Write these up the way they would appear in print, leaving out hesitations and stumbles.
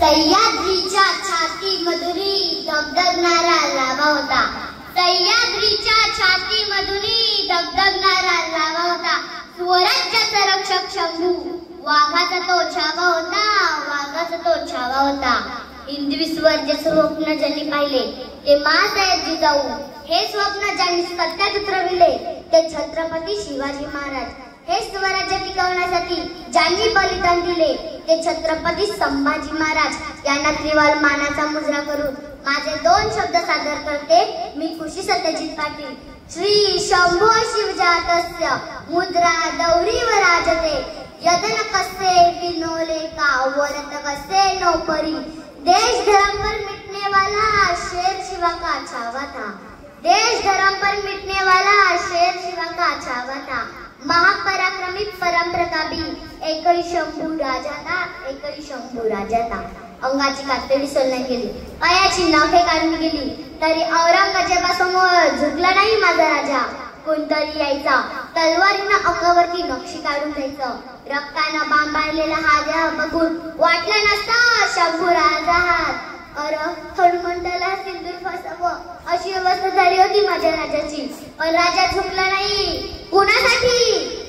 सह्याद्रीच्या छाती मधुरी धगधगणारा लावा होता. सह्याद्रीच्या छाती मधुरी धगधगणारा लावा होता. स्वराज्याचा रक्षक शंभू वाघाचा तो छावा होता. वाघाचा तो छावा होता. हिंदवी स्वराज्य स्वप्न ज्यांनी पाहिले ते माँसाहेब जिजाऊ. हे स्वप्न ज्यांनी सत्यात उतरविले ते छत्रपती शिवाजी महाराज. हे स्वराज्य टिकवण्यासाठी ज्यांनी बलिदान दिले ते छत्रपती संभाजी महाराज. यांना त्रिवार मानाचा मुजरा करून माझे 2 शब्द सादर करते मी खुशी सत्यजित पाटील. श्री शंभो शिवजातस्य मुद्रा दौरीव राजते यदन कसे विनोले का वरत कसे नो परी. देश धर्म पर मिटने वाला शेर शिवा का छावा था. देश धर्म पर मिटने वाला शेर शिवा का छावा था. महापराक्रमी परम प्रतापी एकही शंभू राजा था. एकही शंभू राजा था. अंगाची कातडी सोलण्यात गेली, पायाची नखे काढून गेली तरी औरंगजेबासमोर झुकला नाही माझा राजा. कोणतरी यायचा तलवारीनं अंगावरती नक्षी काढून द्यायचं. रक्तानं बांबाळलेला हा देह बघून वाटलं नसतं शंभू राजा हात. हनुमंताला सिंदूर फासावं अशी अवस्था झाली होती माझ्या राजाची. पण राजा झुकला नाही. कुणासाठी?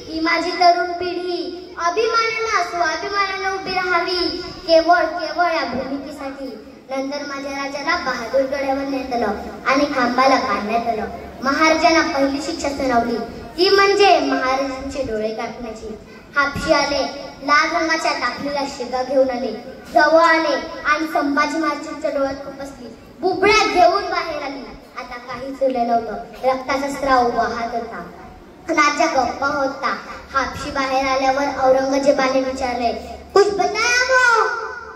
ही माझी तरुण पिढी अभिमानाला स्वाभिमानाने उभी राहावी केवळ केवळ या भूमिकेसाठी. नंतर माझ्या राजाला बहादूर गडावर नेत आलं आणि खांबाला काढण्यात आलं. महाराजांना पहिली शिक्षा सुनावली ती म्हणजे महाराजांचे डोळे कापण्याची. हापशी आले, लाल रंगाच्या टाकलेल्या शेगा घेऊन आले, जवळ आले आणि संभाजी महाराजांच्या डोळ्यात खुपसली. बुबड्या घेऊन बाहेर आली. आता काहीच उरलं नव्हतं. रक्ताचा स्राव वाहत होता. राजा गप्पा होता. हापशी बाहेर आल्यावर औरंगजेबाने विचारले, कुछ बताया वो,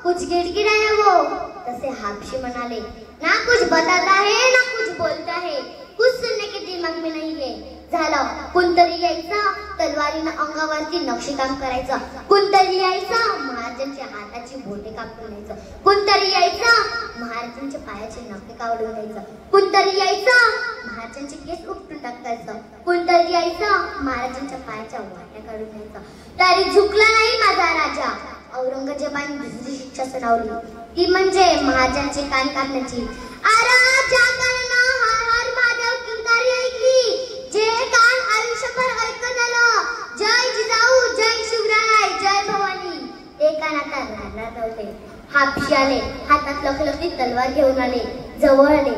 कुछ गिड़गिड़ाया वो. तसे हापशी म्हणाले, ना कुछ बताता है ना कुछ बोलता है, कुछ सुनने के दिमाग में नहीं है. झालं. कोणतरी यायचं तलवारीनं अंगावरती नक्षीकाम करायचं. कोणतरी यायचं महाराजांच्या हाताची बोटे कापून द्यायचं. कोणतरी यायचं महाराजांच्या पायाचे नखे काढून द्यायचं. कोणतरी यायचं महाराजांचे केस उपटून टाकायचं. कोणतरी यायचं महाराजांच्या पायाच्या वाट्या काढून द्यायचं. तरी झुकला नाही माझा राजा. औरंगजेबाने दुसरी शिक्षा सुनावली ती म्हणजे महाराजांचे कान कापण्याची. जे कान आयुष्यभर ऐकत आलं जय जिजाऊ जय शिवराय जय भवानी ते कान आता राहणार नव्हते. हापशी आले, हातात लखलखीत तलवार घेऊन आले, जवळ आले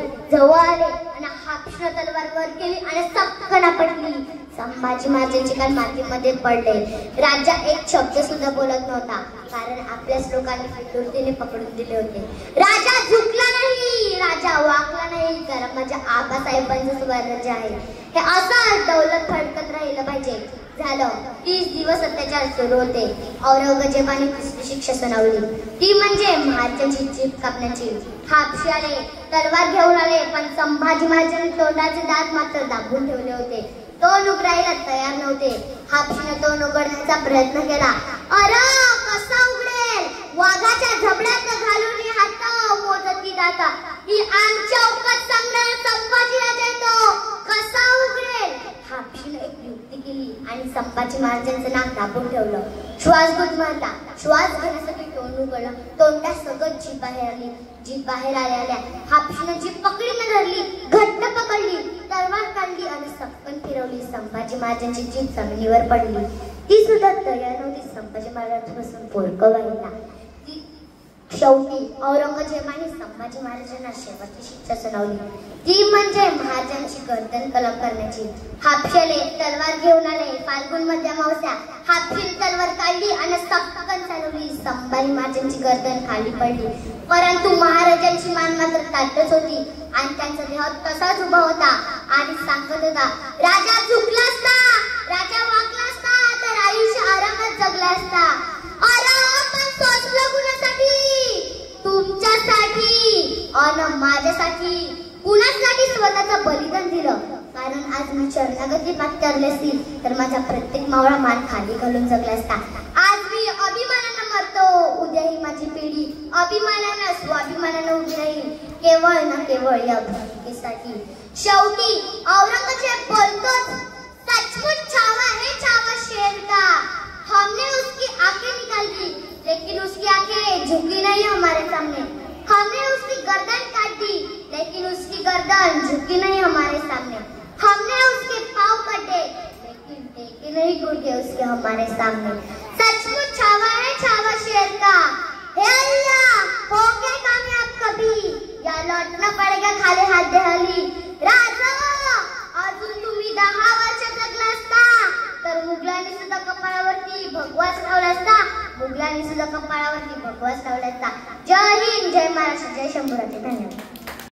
आणि हापशीनं तलवार वर केली आणि सपकन आपटली. संभाजी महाराजांचे कान मातीमध्ये पडले. राजा एक शब्द सुद्धा बोलत नव्हता कारण आपल्याच लोकांनी फितुरतीने पकडून दिले होते. राजा झुकला नाही, राजा वाकला नाही कारण माझ्या आबासाहेबांचं स्वराज्य आहे. हे असं दौलत फडकत राहिलं पाहिजे. झालं. 30 दिवस अत्याचार सुरू होते. औरंगजेबाने दुसरी शिक्षा सुनावली ती म्हणजे महाराजांची जीभ कापण्याची. हापशी आले, तलवार घेऊन आले पण संभाजी महाराजांनी तोंडाचे दात मात्र दाबून ठेवले होते. तोंड उघडायला तयार नव्हते. हापशीने तोंड उघडण्याचा प्रयत्न केला. कसा उघडेल? वाघाच्या झबड्यात घालून हात मोजती जाता. ही आमच्या औकात सांगणारा संभाजी राजा येतो. कसा उघडेल? हापशीने एक युक्ती केली आणि संभाजी महाराजांचं नाक दाबून ठेवलं. श्वास गुदमरला. श्वास घेण्यासाठी तोंड उघडलं. तोंडात सगळं जीभ बाहेर आली. जीभ बाहेर आल्या हापशीने जीभ पकडीने धरली, घट्ट पकडली, तलवार काढली आणि सपकन फिरवली. संभाजी महाराजांची जीभ जमिनीवर पडली. ती सुद्धा तयार नव्हती संभाजी महाराजांपासून पोरकं व्हायला. शेवटी औरंगजेबाने संभाजी महाराजांना शेवटची शिक्षा सुनावली ती म्हणजे महाराजांची गर्दन कलम करण्याची. हापशेले तलवार घेऊन आले. फाल्गुन मध्ये अमावस्या. हापशीने तलवार काढली आणि सपकन चालवली. संभाजी महाराजांची गर्दन खाली पडली परंतु महाराजांची मान मात्र ताटच होती आणि त्यांचा देह तसाच उभा होता आणि सांगत होता, राजा झुकला असता, राजा वाकला असता तर आयुष्य आरामात जगला असता. पण सोचलं कुणासाठी? तुमच्यासाठी आणि माझ्यासाठी. कुणासाठी स्वतःचं बलिदान दिलं? कारण आज मी शरणागती पत्करली असती तर माझा प्रत्येक मावळा मान खाली घालून जगला असता. आज मी अभिमानानं मरतो, उद्या ही माझी पिढी अभिमानानं स्वाभिमानानं उभी राहील केवळ ना केवळ या भूमिकेसाठी. शेवटी औरंगजेब बोलतोच, सचमुच छावा है छावा शेर का. हमने उसकी आंखें निकाल दी लेकिन उसकी आंखें झुकी नहीं हमारे गर्दन झुकी नहीं हमारे सामने, हमने उसके पाँव कटे लेकिन टेके नहीं घुटने उसके हमारे सामने। सचमुच छावा है छावा शेर का, हे अल्लाह हो गए कामयाब कभी या लौटना पडेगा खाली हात देहली। राजा अजून तुम्ही 10 वर्ष जगला असता तर मुघलांनी सुद्धा कपाळावरती भगवाच लावला असता, मुघलांनी सुद्धा कपाळावरती भगवाच लावला असता। जय हिंद, जय महाराष्ट्र, जय शंभूराजे, धन्यवाद।